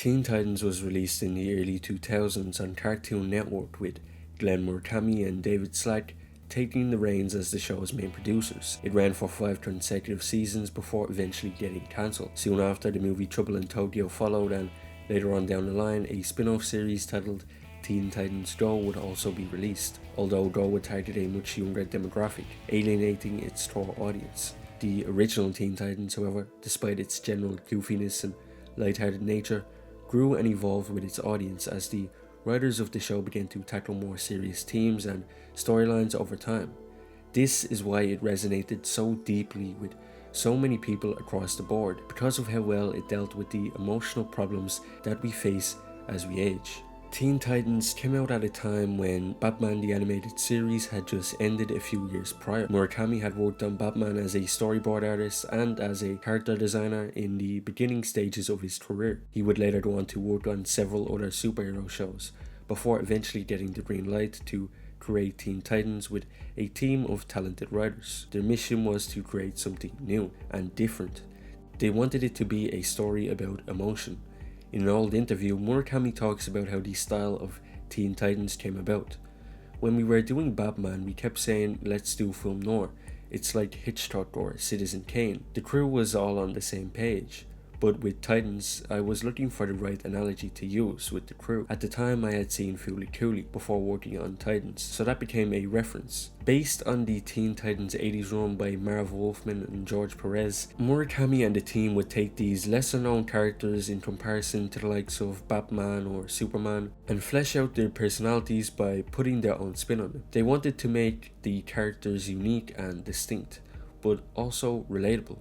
Teen Titans was released in the early 2000s on Cartoon Network with Glenn Murakami and David Slack taking the reins as the show's main producers. It ran for 5 consecutive seasons before eventually getting cancelled. Soon after, the movie Trouble in Tokyo followed, and later on down the line, a spin-off series titled Teen Titans Go would also be released, although Go would target a much younger demographic, alienating its core audience. The original Teen Titans, however, despite its general goofiness and lighthearted nature, grew and evolved with its audience as the writers of the show began to tackle more serious themes and storylines over time. This is why it resonated so deeply with so many people across the board, because of how well it dealt with the emotional problems that we face as we age. Teen Titans came out at a time when Batman the Animated Series had just ended a few years prior. Murakami had worked on Batman as a storyboard artist and as a character designer in the beginning stages of his career. He would later go on to work on several other superhero shows, before eventually getting the green light to create Teen Titans with a team of talented writers. Their mission was to create something new and different. They wanted it to be a story about emotion. In an old interview, Murakami talks about how the style of Teen Titans came about. When we were doing Batman, we kept saying, let's do film noir. It's like Hitchcock or Citizen Kane. The crew was all on the same page. But with Titans, I was looking for the right analogy to use with the crew. At the time, I had seen Fooly Cooly before working on Titans, so that became a reference. Based on the Teen Titans 80s run by Marv Wolfman and George Perez, Murakami and the team would take these lesser known characters in comparison to the likes of Batman or Superman and flesh out their personalities by putting their own spin on them. They wanted to make the characters unique and distinct, but also relatable.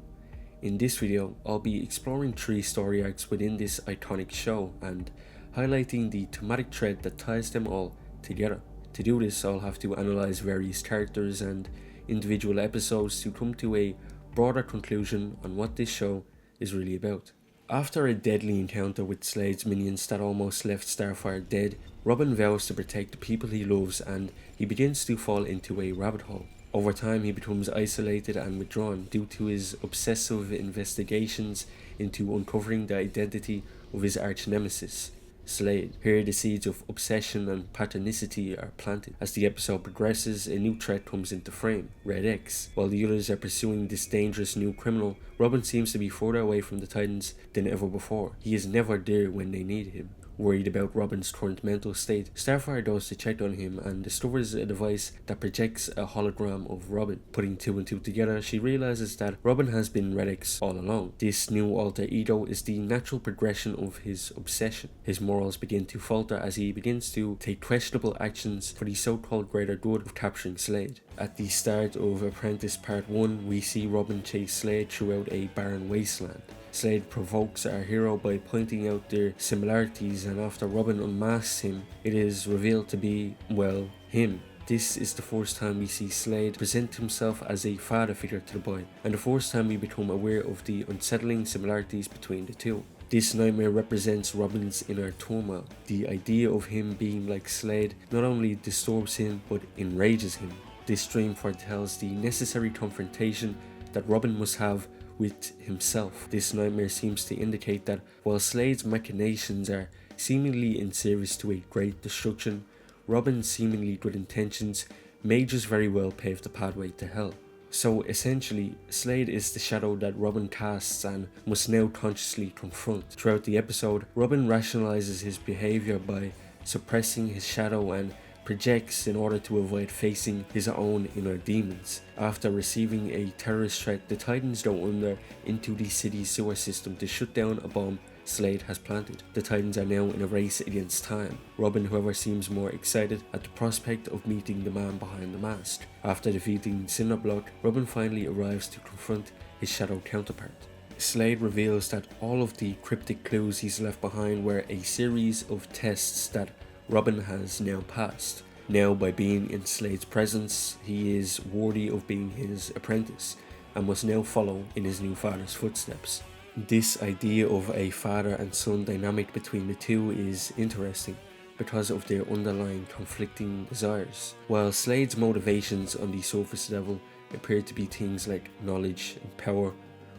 In this video, I'll be exploring 3 story arcs within this iconic show and highlighting the thematic thread that ties them all together. To do this, I'll have to analyze various characters and individual episodes to come to a broader conclusion on what this show is really about. After a deadly encounter with Slade's minions that almost left Starfire dead, Robin vows to protect the people he loves and he begins to fall into a rabbit hole. Over time, he becomes isolated and withdrawn due to his obsessive investigations into uncovering the identity of his arch-nemesis, Slade. Here, the seeds of obsession and pathogenicity are planted. As the episode progresses, a new threat comes into frame, Red X. While the others are pursuing this dangerous new criminal, Robin seems to be further away from the Titans than ever before. He is never there when they need him. Worried about Robin's current mental state, Starfire goes to check on him and discovers a device that projects a hologram of Robin. Putting 2 and 2 together, she realizes that Robin has been Red X all along. This new alter ego is the natural progression of his obsession. His morals begin to falter as he begins to take questionable actions for the so-called greater good of capturing Slade. At the start of Apprentice Part 1, we see Robin chase Slade throughout a barren wasteland. Slade provokes our hero by pointing out their similarities, and after Robin unmasks him, it is revealed to be, well, him. This is the first time we see Slade present himself as a father figure to the boy, and the first time we become aware of the unsettling similarities between the two. This nightmare represents Robin's inner turmoil. The idea of him being like Slade not only disturbs him, but enrages him. This dream foretells the necessary confrontation that Robin must have with himself. This nightmare seems to indicate that while Slade's machinations are seemingly in service to a great destruction, Robin's seemingly good intentions may just very well pave the pathway to hell. So essentially, Slade is the shadow that Robin casts and must now consciously confront. Throughout the episode, Robin rationalizes his behavior by suppressing his shadow and projects in order to avoid facing his own inner demons. After receiving a terrorist threat, the Titans go under into the city's sewer system to shut down a bomb Slade has planted. The Titans are now in a race against time. Robin, however, seems more excited at the prospect of meeting the man behind the mask. After defeating Cinderblock, Robin finally arrives to confront his shadow counterpart. Slade reveals that all of the cryptic clues he's left behind were a series of tests that Robin has now passed. Now, by being in Slade's presence, he is worthy of being his apprentice and must now follow in his new father's footsteps. This idea of a father and son dynamic between the two is interesting because of their underlying conflicting desires. While Slade's motivations on the surface level appear to be things like knowledge and power,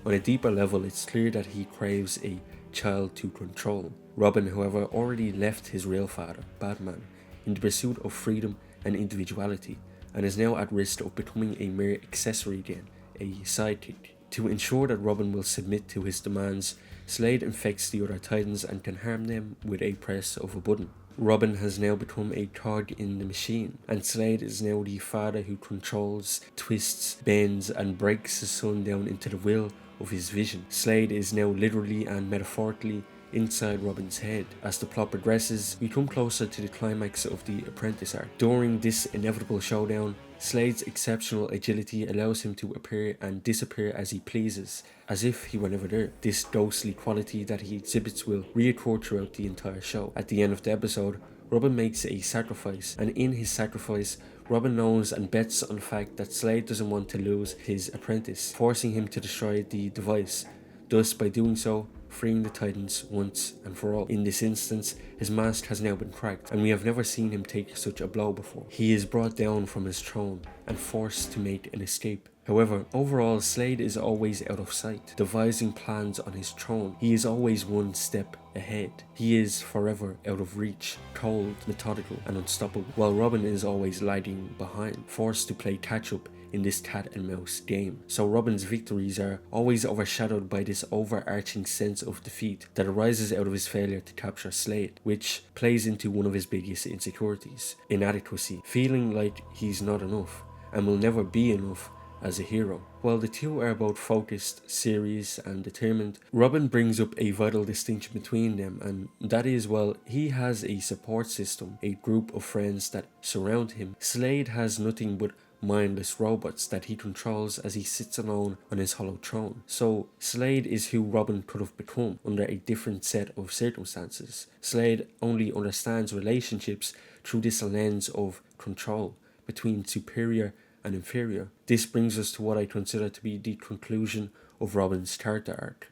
on a deeper level it's clear that he craves a child to control. Robin, however, already left his real father, Batman, in the pursuit of freedom and individuality, and is now at risk of becoming a mere accessory again, a sidekick. To ensure that Robin will submit to his demands, Slade infects the other Titans and can harm them with a press of a button. Robin has now become a cog in the machine, and Slade is now the father who controls, twists, bends, and breaks his son down into the will of his vision. Slade is now literally and metaphorically inside Robin's head. As the plot progresses, we come closer to the climax of the Apprentice arc. During this inevitable showdown, Slade's exceptional agility allows him to appear and disappear as he pleases, as if he were never there. This ghostly quality that he exhibits will reoccur throughout the entire show. At the end of the episode, Robin makes a sacrifice, and in his sacrifice, Robin knows and bets on the fact that Slade doesn't want to lose his apprentice, forcing him to destroy the device. Thus, by doing so, freeing the Titans once and for all. In this instance, his mask has now been cracked, and we have never seen him take such a blow before. He is brought down from his throne and forced to make an escape. However, overall, Slade is always out of sight, devising plans on his throne. He is always one step ahead. He is forever out of reach, cold, methodical, and unstoppable, while Robin is always lagging behind, forced to play catch-up in this cat and mouse game. So Robin's victories are always overshadowed by this overarching sense of defeat that arises out of his failure to capture Slade, which plays into one of his biggest insecurities: inadequacy, feeling like he's not enough and will never be enough as a hero. While the two are both focused, serious, and determined, Robin brings up a vital distinction between them, and that is, well, he has a support system, a group of friends that surround him. Slade has nothing but mindless robots that he controls as he sits alone on his hollow throne. So Slade is who Robin could have become under a different set of circumstances. Slade only understands relationships through this lens of control between superior and inferior. This brings us to what I consider to be the conclusion of Robin's character arc.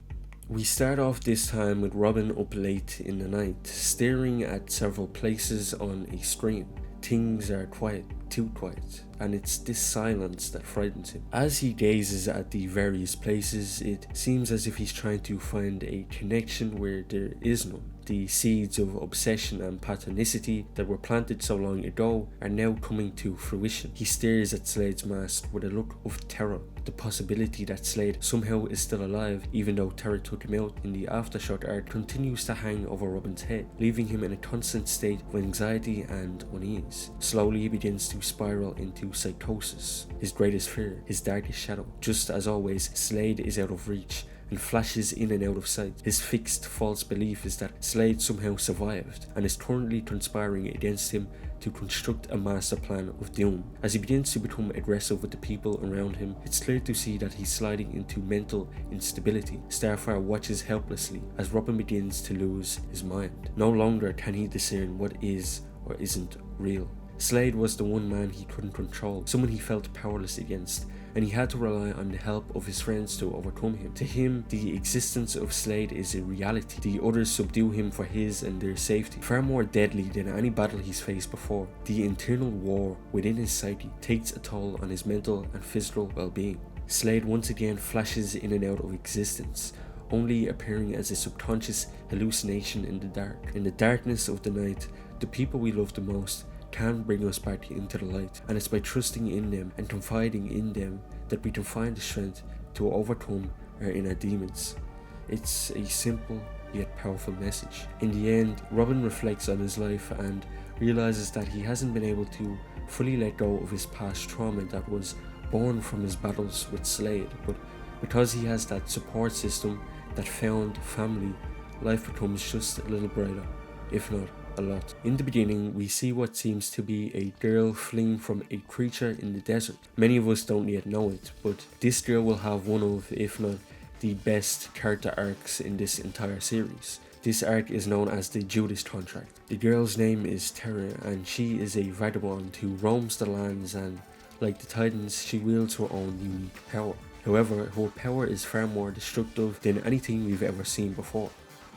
We start off this time with Robin up late in the night, staring at several places on a screen. Things are quiet, too quiet, and it's this silence that frightens him. As he gazes at the various places, it seems as if he's trying to find a connection where there is none. The seeds of obsession and pathonicity that were planted so long ago are now coming to fruition. He stares at Slade's mask with a look of terror. The possibility that Slade somehow is still alive, even though Terra took him out in the Aftershock arc, continues to hang over Robin's head, leaving him in a constant state of anxiety and unease. Slowly he begins to spiral into psychosis, his greatest fear, his darkest shadow. Just as always, Slade is out of reach and flashes in and out of sight. His fixed false belief is that Slade somehow survived and is currently conspiring against him to construct a master plan of doom. As he begins to become aggressive with the people around him, it's clear to see that he's sliding into mental instability. Starfire watches helplessly as Robin begins to lose his mind. No longer can he discern what is or isn't real. Slade was the one man he couldn't control, someone he felt powerless against, and he had to rely on the help of his friends to overcome him. To him, the existence of Slade is a reality. The others subdue him for his and their safety. Far more deadly than any battle he's faced before, the internal war within his psyche takes a toll on his mental and physical well-being. Slade once again flashes in and out of existence, only appearing as a subconscious hallucination in the dark. In the darkness of the night, the people we love the most can bring us back into the light, and it's by trusting in them and confiding in them that we can find the strength to overcome our inner demons. It's a simple yet powerful message. In the end, Robin reflects on his life and realizes that he hasn't been able to fully let go of his past trauma that was born from his battles with Slade, but because he has that support system, that found family, life becomes just a little brighter, if not a lot. In the beginning, we see what seems to be a girl fleeing from a creature in the desert. Many of us don't yet know it, but this girl will have one of, if not the best character arcs in this entire series. This arc is known as the Judas Contract. The girl's name is Terra, and she is a vagabond who roams the lands, and like the Titans, she wields her own unique power. However, her power is far more destructive than anything we've ever seen before,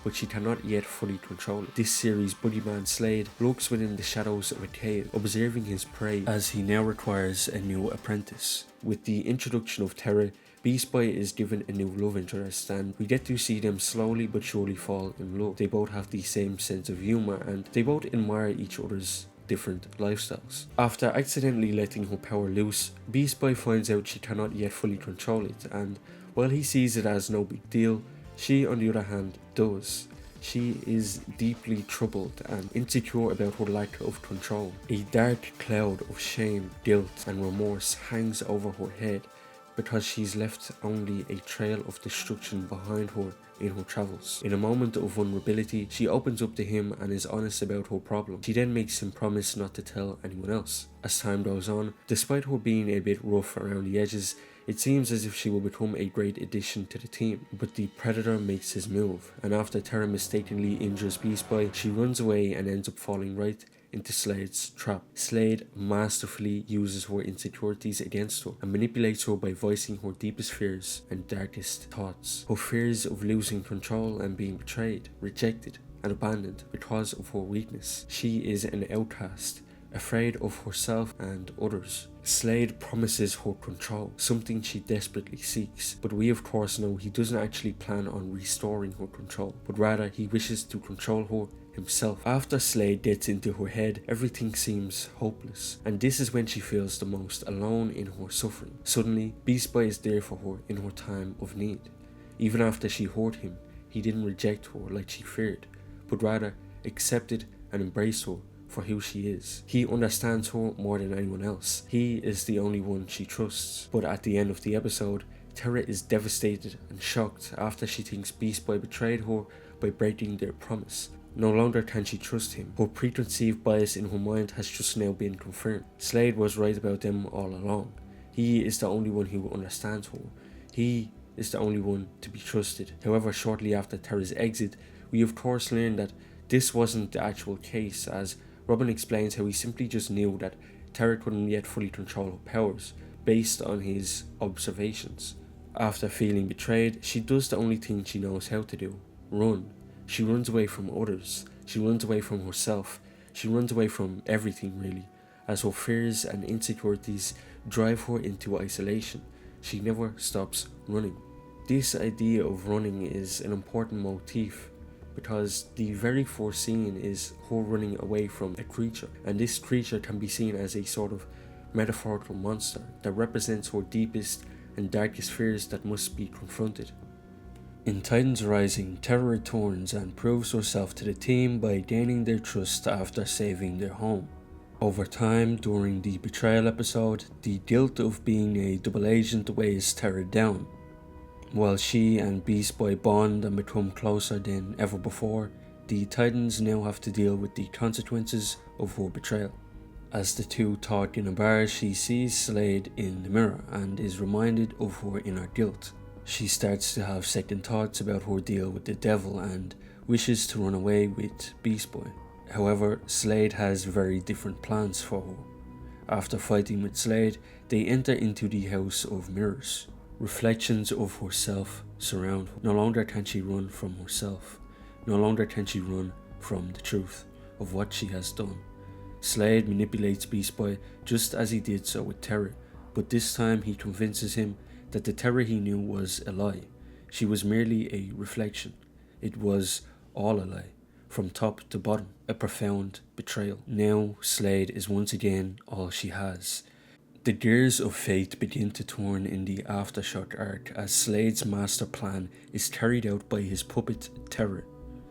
but she cannot yet fully control it. This series, Boogeyman Slade lurks within the shadows of a cave, observing his prey as he now requires a new apprentice. With the introduction of Terra, Beast Boy is given a new love interest, and we get to see them slowly but surely fall in love. They both have the same sense of humor, and they both admire each other's different lifestyles. After accidentally letting her power loose, Beast Boy finds out she cannot yet fully control it, and while he sees it as no big deal, she on the other hand does. She is deeply troubled and insecure about her lack of control. A dark cloud of shame, guilt and remorse hangs over her head because she's left only a trail of destruction behind her in her travels. In a moment of vulnerability, she opens up to him and is honest about her problem. She then makes him promise not to tell anyone else. As time goes on, despite her being a bit rough around the edges, it seems as if she will become a great addition to the team. But the Predator makes his move, and after Terra mistakenly injures Beast Boy, she runs away and ends up falling right into Slade's trap. Slade masterfully uses her insecurities against her and manipulates her by voicing her deepest fears and darkest thoughts. Her fears of losing control and being betrayed, rejected and abandoned because of her weakness. She is an outcast, afraid of herself and others. Slade promises her control, something she desperately seeks, but we of course know he doesn't actually plan on restoring her control, but rather he wishes to control her himself. After Slade gets into her head, everything seems hopeless, and this is when she feels the most alone in her suffering. Suddenly, Beast Boy is there for her in her time of need. Even after she hurt him, he didn't reject her like she feared, but rather accepted and embraced her for who she is. He understands her more than anyone else. He is the only one she trusts. But at the end of the episode, Terra is devastated and shocked after she thinks Beast Boy betrayed her by breaking their promise. No longer can she trust him. Her preconceived bias in her mind has just now been confirmed. Slade was right about them all along. He is the only one who understands her. He is the only one to be trusted. However, shortly after Terra's exit, we of course learn that this wasn't the actual case, as Robin explains how he simply just knew that Terra couldn't yet fully control her powers based on his observations. After feeling betrayed, she does the only thing she knows how to do: run. She runs away from others, she runs away from herself, she runs away from everything really, as her fears and insecurities drive her into isolation. She never stops running. This idea of running is an important motif, because the very first scene is her running away from a creature, and this creature can be seen as a sort of metaphorical monster that represents her deepest and darkest fears that must be confronted. In Titans Rising, Terra returns and proves herself to the team by gaining their trust after saving their home. Over time, during the betrayal episode, the guilt of being a double agent weighs Terra down. While she and Beast Boy bond and become closer than ever before, the Titans now have to deal with the consequences of her betrayal. As the two talk in a bar, she sees Slade in the mirror and is reminded of her inner guilt. She starts to have second thoughts about her deal with the devil and wishes to run away with Beast Boy. However, Slade has very different plans for her. After fighting with Slade, they enter into the House of Mirrors. Reflections of herself surround her. No longer can she run from herself. No longer can she run from the truth of what she has done. Slade manipulates Beast Boy just as he did so with Terra, but this time he convinces him that the Terra he knew was a lie. She was merely a reflection. It was all a lie, from top to bottom, a profound betrayal. Now Slade is once again all she has. The gears of fate begin to turn in the Aftershock arc as Slade's master plan is carried out by his puppet Terra.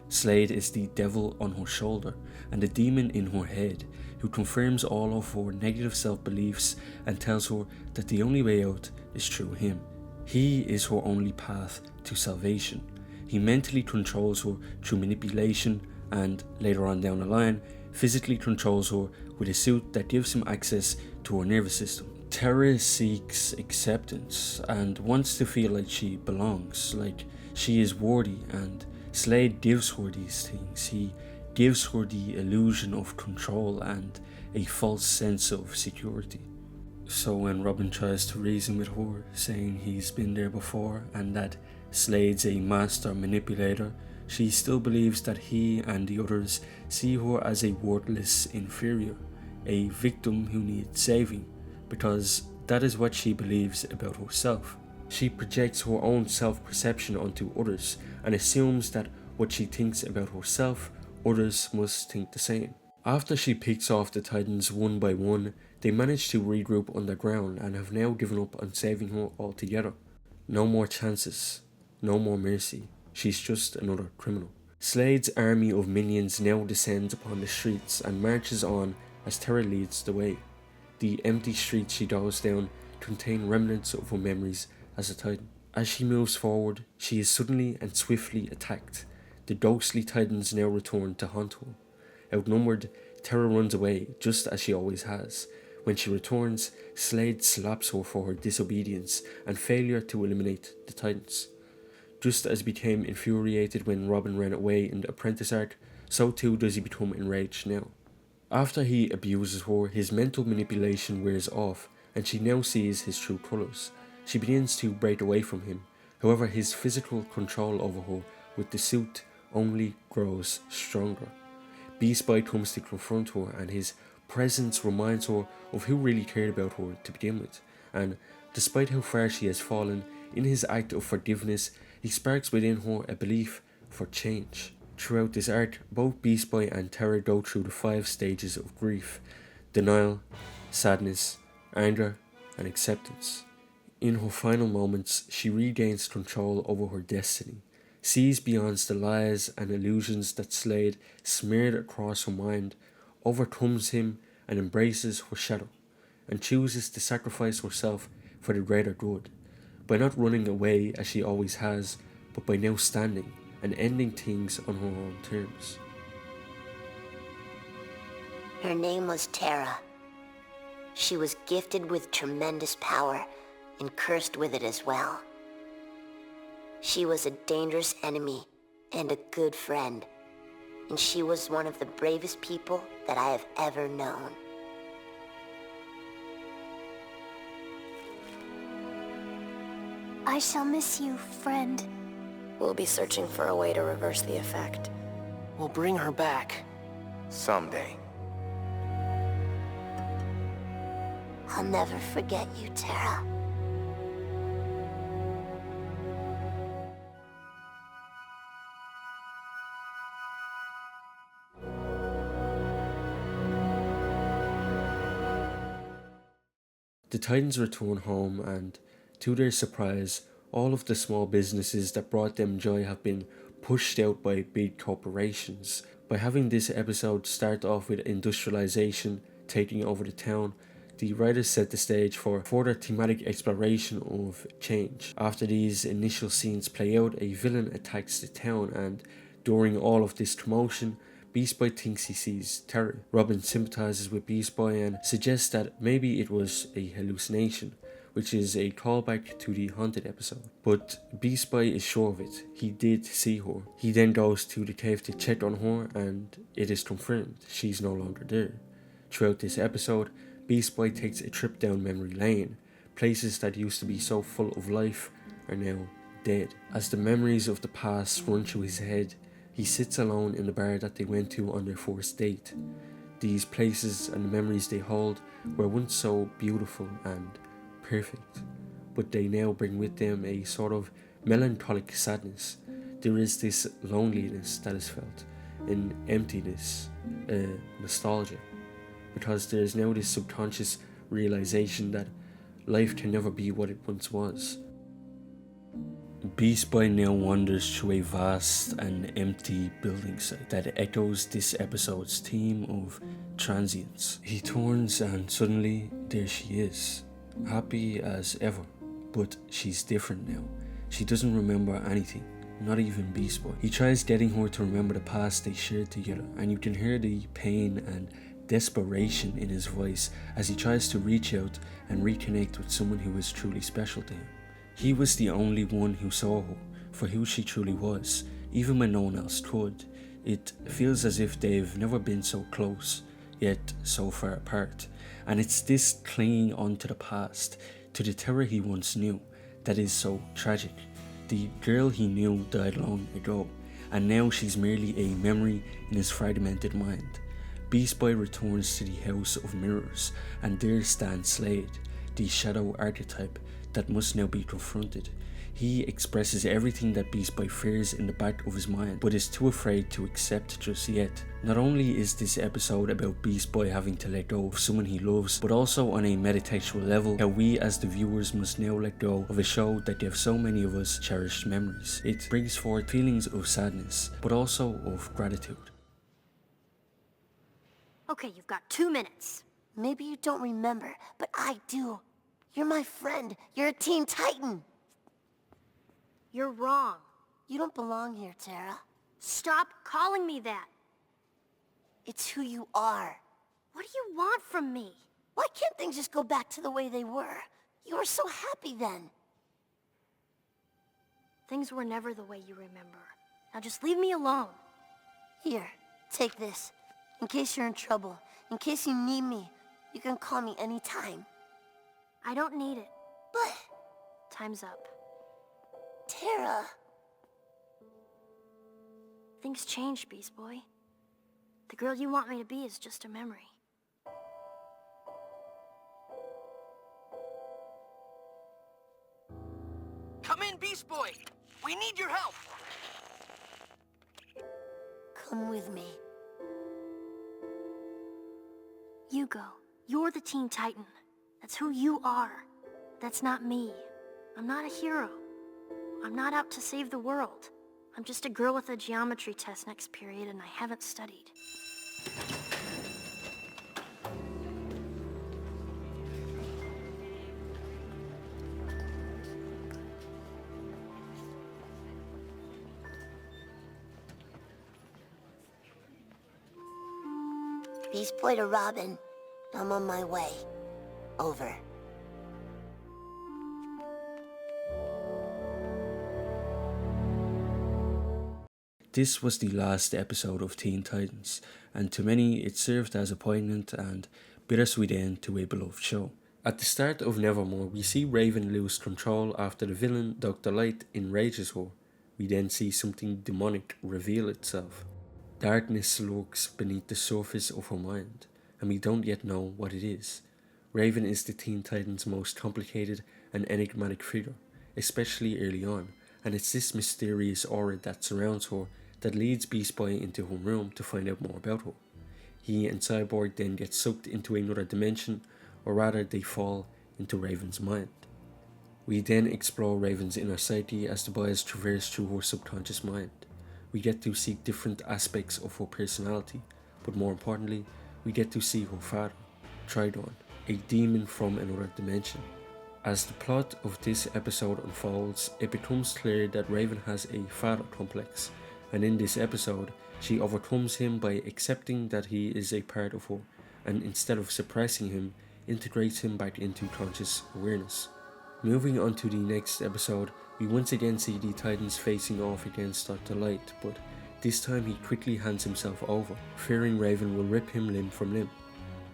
Slade is the devil on her shoulder and the demon in her head, who confirms all of her negative self-beliefs and tells her that the only way out is through him. He is her only path to salvation. He mentally controls her through manipulation and, later on down the line, physically controls her with a suit that gives him access to her nervous system. Terra seeks acceptance and wants to feel like she belongs, like she is worthy, and Slade gives her these things. He gives her the illusion of control and a false sense of security. So when Robin tries to reason with her, saying he's been there before and that Slade's a master manipulator, she still believes that he and the others see her as a worthless inferior, a victim who needs saving, because that is what she believes about herself. She projects her own self-perception onto others and assumes that what she thinks about herself, others must think the same. After she picks off the Titans one by one, they manage to regroup underground and have now given up on saving her altogether. No more chances, no more mercy. She's just another criminal. Slade's army of minions now descends upon the streets and marches on as Terra leads the way. The empty streets she goes down contain remnants of her memories as a Titan. As she moves forward, she is suddenly and swiftly attacked. The ghostly Titans now return to haunt her. Outnumbered, Terra runs away, just as she always has. When she returns, Slade slaps her for her disobedience and failure to eliminate the Titans. Just as he became infuriated when Robin ran away in the Apprentice arc, so too does he become enraged now. After he abuses her, his mental manipulation wears off, and she now sees his true colours. She begins to break away from him. However, his physical control over her with the suit only grows stronger. Beast Boy comes to confront her, and his presence reminds her of who really cared about her to begin with. And despite how far she has fallen, in his act of forgiveness, he sparks within her a belief for change. Throughout this arc, both Beast Boy and Terra go through the 5 stages of grief: denial, sadness, anger, and acceptance. In her final moments, she regains control over her destiny, sees beyond the lies and illusions that Slade smeared across her mind, overcomes him and embraces her shadow, and chooses to sacrifice herself for the greater good, by not running away as she always has, but by now standing and ending things on her own terms. Her name was Terra. She was gifted with tremendous power and cursed with it as well. She was a dangerous enemy and a good friend, and she was one of the bravest people that I have ever known. I shall miss you, friend. We'll be searching for a way to reverse the effect. We'll bring her back. Someday. I'll never forget you, Terra. The Titans return home, and to their surprise, all of the small businesses that brought them joy have been pushed out by big corporations. By having this episode start off with industrialization taking over the town, the writers set the stage for further thematic exploration of change. After these initial scenes play out, a villain attacks the town, and during all of this commotion, Beast Boy thinks he sees Terra. Robin sympathizes with Beast Boy and suggests that maybe it was a hallucination, which is a callback to the Haunted episode. But Beast Boy is sure of it. He did see her. He then goes to the cave to check on her, and it is confirmed she's no longer there. Throughout this episode, Beast Boy takes a trip down memory lane. Places that used to be so full of life are now dead. As the memories of the past run through his head, he sits alone in the bar that they went to on their first date. These places and the memories they hold were once so beautiful and perfect, but they now bring with them a sort of melancholic sadness. There is this loneliness that is felt, an emptiness, nostalgia, because there is now this subconscious realization that life can never be what it once was. Beast Boy now wanders through a vast and empty building site that echoes this episode's theme of transience. He turns and suddenly there she is, happy as ever, but she's different now. She doesn't remember anything, not even Beast Boy. He tries getting her to remember the past they shared together, and you can hear the pain and desperation in his voice as he tries to reach out and reconnect with someone who is truly special to him. He was the only one who saw her for who she truly was, even when no one else could. It feels as if they've never been so close, yet so far apart. And it's this clinging onto the past, to the Terra he once knew, that is so tragic. The girl he knew died long ago, and now she's merely a memory in his fragmented mind. Beast Boy returns to the House of Mirrors, and there stands Slade, the shadow archetype, that must now be confronted. He expresses everything that Beast Boy fears in the back of his mind, but is too afraid to accept just yet. Not only is this episode about Beast Boy having to let go of someone he loves, but also on a metatextual level, how we as the viewers must now let go of a show that gave so many of us cherished memories. It brings forth feelings of sadness, but also of gratitude. Okay, you've got 2 minutes. Maybe you don't remember, but I do. You're my friend. You're a Teen Titan. You're wrong. You don't belong here, Tara. Stop calling me that. It's who you are. What do you want from me? Why can't things just go back to the way they were? You were so happy then. Things were never the way you remember. Now just leave me alone. Here, take this. In case you're in trouble, in case you need me, you can call me anytime. I don't need it. But... Time's up. Tara... Things changed, Beast Boy. The girl you want me to be is just a memory. Come in, Beast Boy! We need your help! Come with me. You go. You're the Teen Titan. That's who you are. That's not me. I'm not a hero. I'm not out to save the world. I'm just a girl with a geometry test next period and I haven't studied. Beast Boy to Robin. I'm on my way. Over. This was the last episode of Teen Titans, and to many it served as a poignant and bittersweet end to a beloved show. At the start of Nevermore, we see Raven lose control after the villain Dr. Light enrages her. We then see something demonic reveal itself. Darkness lurks beneath the surface of her mind, and we don't yet know what it is. Raven is the Teen Titans' most complicated and enigmatic figure, especially early on, and it's this mysterious aura that surrounds her that leads Beast Boy into her room to find out more about her. He and Cyborg then get sucked into another dimension, or rather they fall into Raven's mind. We then explore Raven's inner psyche as the boys traverse through her subconscious mind. We get to see different aspects of her personality, but more importantly, we get to see her father, Tridon, a demon from another dimension. As the plot of this episode unfolds, it becomes clear that Raven has a father complex, and in this episode, she overcomes him by accepting that he is a part of her, and instead of suppressing him, integrates him back into conscious awareness. Moving on to the next episode, we once again see the Titans facing off against Dr. Light, but this time he quickly hands himself over, fearing Raven will rip him limb from limb.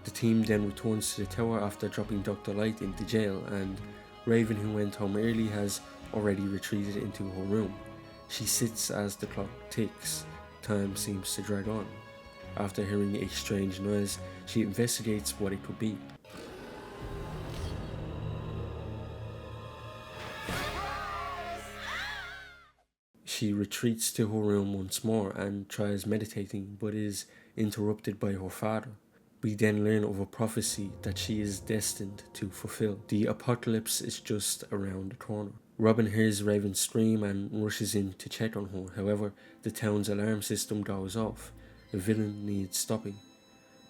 The team then returns to the tower after dropping Dr. Light into jail, and Raven, who went home early, has already retreated into her room. She sits as the clock ticks. Time seems to drag on. After hearing a strange noise, she investigates what it could be. She retreats to her room once more and tries meditating, but is interrupted by her father. We then learn of a prophecy that she is destined to fulfill. The apocalypse is just around the corner. Robin hears Raven scream and rushes in to check on her. However, the town's alarm system goes off. The villain needs stopping.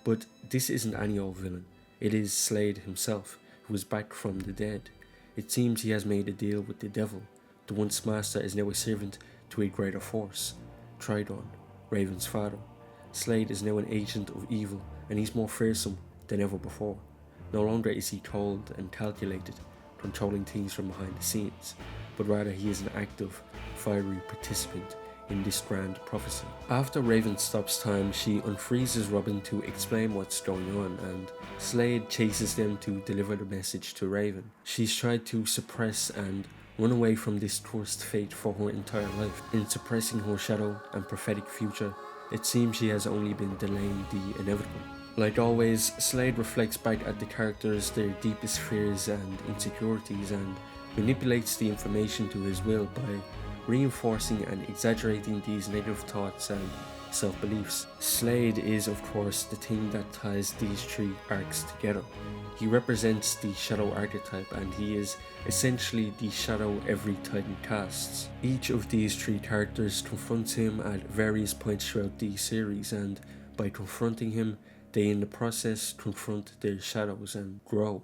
But this isn't any old villain. It is Slade himself, who is back from the dead. It seems he has made a deal with the devil. The once master is now a servant to a greater force, Tridon, Raven's father. Slade is now an agent of evil, and he's more fearsome than ever before. No longer is he cold and calculated, controlling things from behind the scenes, but rather he is an active, fiery participant in this grand prophecy. After Raven stops time, she unfreezes Robin to explain what's going on, and Slade chases them to deliver the message to Raven. She's tried to suppress and run away from this cursed fate for her entire life. In suppressing her shadow and prophetic future, it seems she has only been delaying the inevitable. Like always, Slade reflects back at the characters, their deepest fears and insecurities, and manipulates the information to his will by reinforcing and exaggerating these negative thoughts and self-beliefs. Slade is of course the thing that ties these three arcs together. He represents the Shadow archetype, and he is essentially the shadow every Titan casts. Each of these three characters confronts him at various points throughout the series, and by confronting him, they in the process confront their shadows and grow.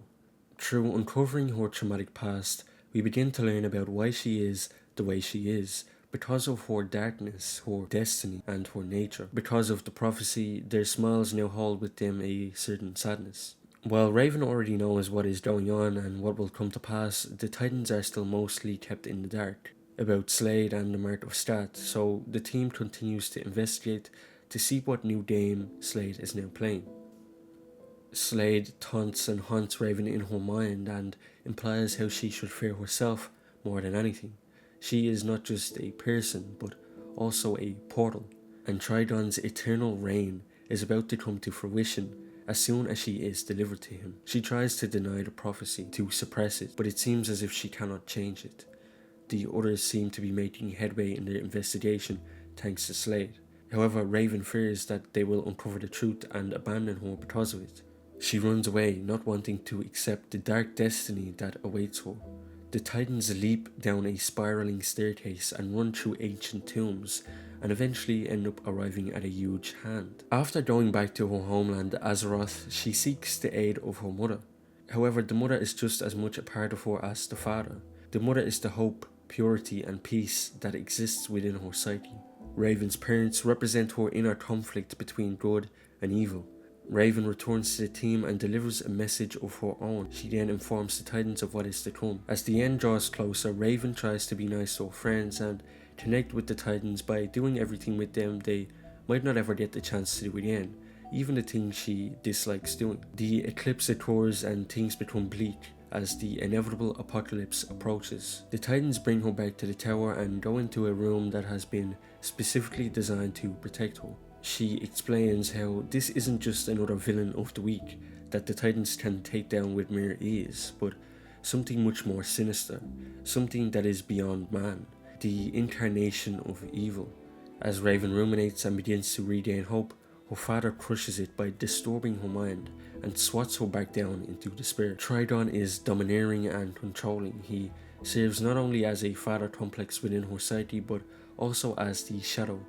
Through uncovering her traumatic past, we begin to learn about why she is the way she is, because of her darkness, her destiny, and her nature. Because of the prophecy, their smiles now hold with them a certain sadness. While Raven already knows what is going on and what will come to pass, the Titans are still mostly kept in the dark about Slade and the Mark of Stat, so the team continues to investigate to see what new game Slade is now playing. Slade taunts and haunts Raven in her mind and implies how she should fear herself more than anything. She is not just a person, but also a portal, and Tridon's eternal reign is about to come to fruition as soon as she is delivered to him. She tries to deny the prophecy, to suppress it, but it seems as if she cannot change it. The others seem to be making headway in their investigation thanks to Slade. However, Raven fears that they will uncover the truth and abandon her because of it. She runs away, not wanting to accept the dark destiny that awaits her. The Titans leap down a spiraling staircase and run through ancient tombs, and eventually end up arriving at a huge hand. After going back to her homeland, Azeroth, she seeks the aid of her mother. However, the mother is just as much a part of her as the father. The mother is the hope, purity, and peace that exists within her psyche. Raven's parents represent her inner conflict between good and evil. Raven returns to the team and delivers a message of her own. She then informs the Titans of what is to come. As the end draws closer, Raven tries to be nice to her friends and connect with the Titans by doing everything with them they might not ever get the chance to do again, even the things she dislikes doing. The eclipse occurs and things become bleak as the inevitable apocalypse approaches. The Titans bring her back to the tower and go into a room that has been specifically designed to protect her. She explains how this isn't just another villain of the week that the Titans can take down with mere ease, but something much more sinister, something that is beyond man, the incarnation of evil. As Raven ruminates and begins to regain hope, her father crushes it by disturbing her mind and swats her back down into despair. Tridon is domineering and controlling. He serves not only as a father complex within her psyche, but also as the shadow,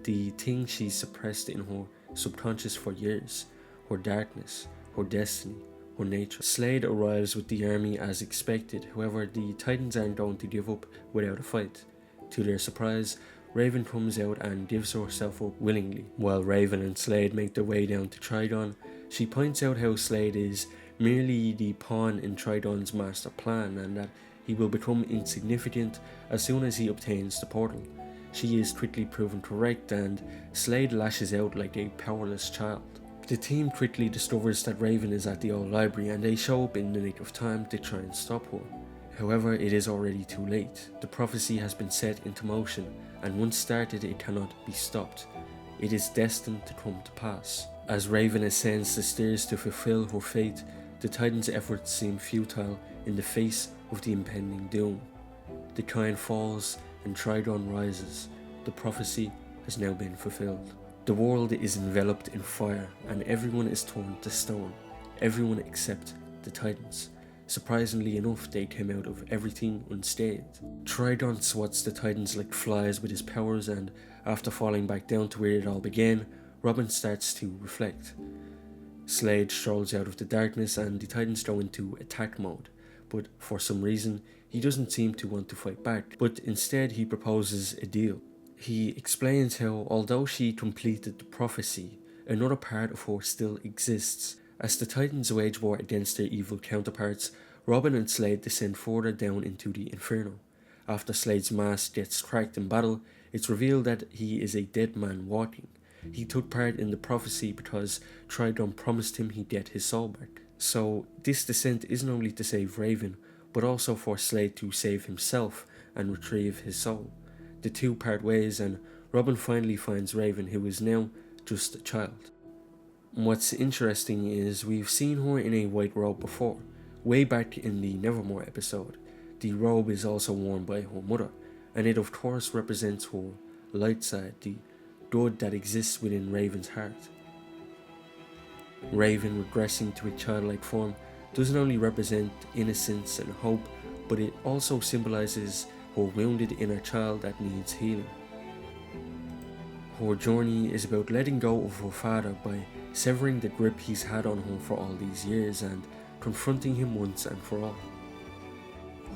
the thing she suppressed in her subconscious for years, her darkness, her destiny, her nature. Slade arrives with the army as expected, however the Titans aren't going to give up without a fight. To their surprise, Raven comes out and gives herself up willingly. While Raven and Slade make their way down to Tridon, she points out how Slade is merely the pawn in Tridon's master plan and that he will become insignificant as soon as he obtains the portal. She is quickly proven correct and Slade lashes out like a powerless child. The team quickly discovers that Raven is at the old library and they show up in the nick of time to try and stop her. However, it is already too late. The prophecy has been set into motion, and once started it cannot be stopped. It is destined to come to pass. As Raven ascends the stairs to fulfill her fate, the Titans' efforts seem futile in the face of the impending doom. The coin falls and Tridon rises. The prophecy has now been fulfilled. The world is enveloped in fire and everyone is turned to stone. Everyone except the Titans. Surprisingly enough, they came out of everything unscathed. Tridon swats the Titans like flies with his powers, and after falling back down to where it all began, Robin starts to reflect. Slade strolls out of the darkness and the Titans go into attack mode, but for some reason he doesn't seem to want to fight back, but instead he proposes a deal. He explains how although she completed the prophecy, another part of her still exists. As the Titans wage war against their evil counterparts, Robin and Slade descend further down into the Inferno. After Slade's mask gets cracked in battle, it's revealed that he is a dead man walking. He took part in the prophecy because Tridon promised him he'd get his soul back. So this descent isn't only to save Raven, but also for Slade to save himself and retrieve his soul. The two part ways and Robin finally finds Raven, who is now just a child. What's interesting is we've seen her in a white robe before, way back in the Nevermore episode. The robe is also worn by her mother, and it of course represents her light side, the good that exists within Raven's heart. Raven regressing to a childlike form doesn't only represent innocence and hope, but it also symbolizes her wounded inner child that needs healing. Her journey is about letting go of her father by severing the grip he's had on her for all these years and confronting him once and for all.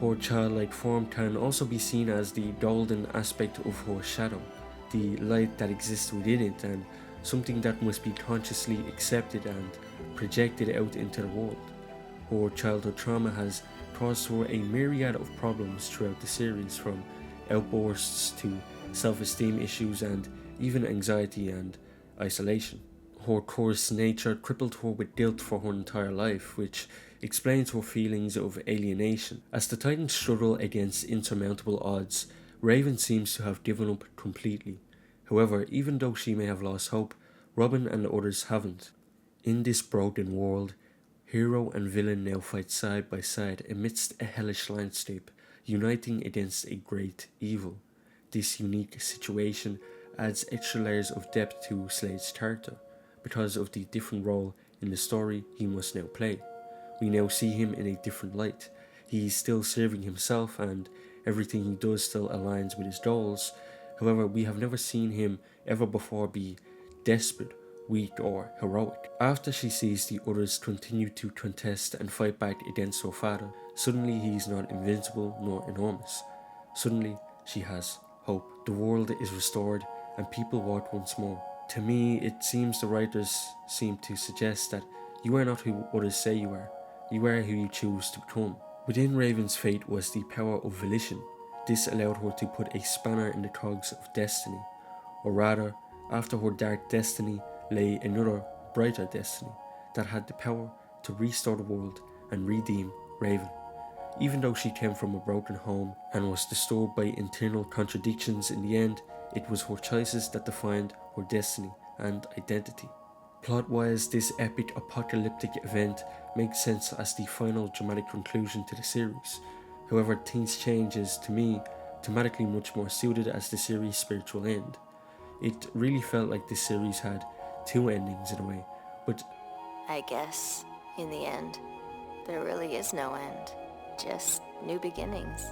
Her childlike form can also be seen as the golden aspect of her shadow, the light that exists within it and something that must be consciously accepted and projected out into the world. Her childhood trauma has caused her a myriad of problems throughout the series, from outbursts to self-esteem issues and even anxiety and isolation. Her coarse nature crippled her with guilt for her entire life, which explains her feelings of alienation. As the Titans struggle against insurmountable odds, Raven seems to have given up completely. However, even though she may have lost hope, Robin and the others haven't. In this broken world, hero and villain now fight side by side amidst a hellish landscape, uniting against a great evil. This unique situation adds extra layers of depth to Slade's character, because of the different role in the story he must now play. We now see him in a different light. He is still serving himself and everything he does still aligns with his goals. However, we have never seen him ever before be desperate, weak or heroic. After she sees the others continue to contest and fight back against her father, suddenly he is not invincible nor enormous. Suddenly she has hope. The world is restored and people walk once more. To me, it seems the writers seem to suggest that you are not who others say you are who you choose to become. Within Raven's fate was the power of volition. This allowed her to put a spanner in the cogs of destiny, or rather, after her dark destiny lay another, brighter destiny that had the power to restore the world and redeem Raven. Even though she came from a broken home and was disturbed by internal contradictions, in the end, it was her choices that defined her destiny and identity. Plot-wise, this epic apocalyptic event makes sense as the final dramatic conclusion to the series. However, Things Change is, to me, thematically much more suited as the series' spiritual end. It really felt like this series had two endings in a way, but I guess, in the end, there really is no end. Just new beginnings.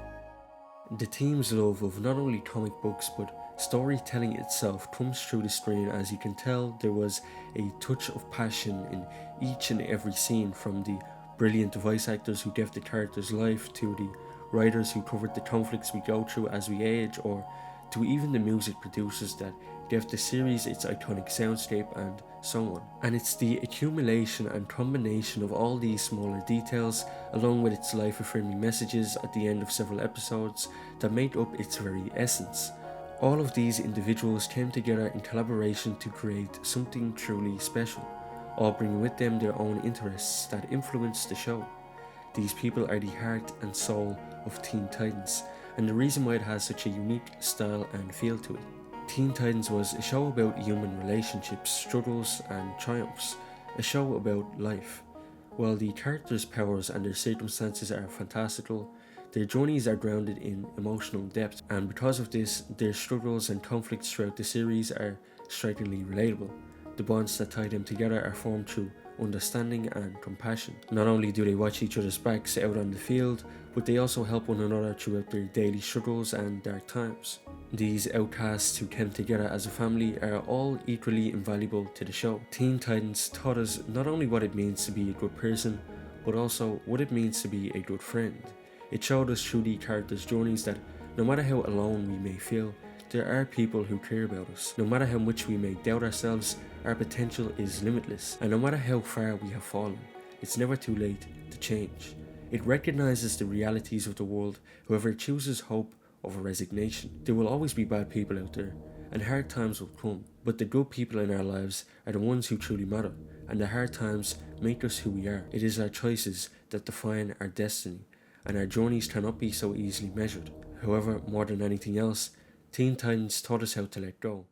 the team's love of not only comic books but storytelling itself comes through the screen. As you can tell, there was a touch of passion in each and every scene, from the brilliant voice actors who gave the characters life, to the writers who covered the conflicts we go through as we age, or to even the music producers that gave the series its iconic soundscape, and so on. And it's the accumulation and combination of all these smaller details, along with its life-affirming messages at the end of several episodes, that made up its very essence. All of these individuals came together in collaboration to create something truly special, all bringing with them their own interests that influenced the show. These people are the heart and soul of Teen Titans, and the reason why it has such a unique style and feel to it. Teen Titans was a show about human relationships, struggles and triumphs, a show about life. While the characters' powers and their circumstances are fantastical, their journeys are grounded in emotional depth, and because of this, their struggles and conflicts throughout the series are strikingly relatable. The bonds that tie them together are formed through understanding and compassion. Not only do they watch each other's backs out on the field, but they also help one another throughout their daily struggles and dark times. These outcasts who came together as a family are all equally invaluable to the show. Teen Titans taught us not only what it means to be a good person, but also what it means to be a good friend. It showed us through the characters' journeys that no matter how alone we may feel, there are people who care about us. No matter how much we may doubt ourselves, our potential is limitless. And no matter how far we have fallen, it's never too late to change. It recognizes the realities of the world. However, it chooses hope over resignation. There will always be bad people out there, and hard times will come. But the good people in our lives are the ones who truly matter, and the hard times make us who we are. It is our choices that define our destiny, and our journeys cannot be so easily measured. However, more than anything else, Teen Titans taught us how to let go.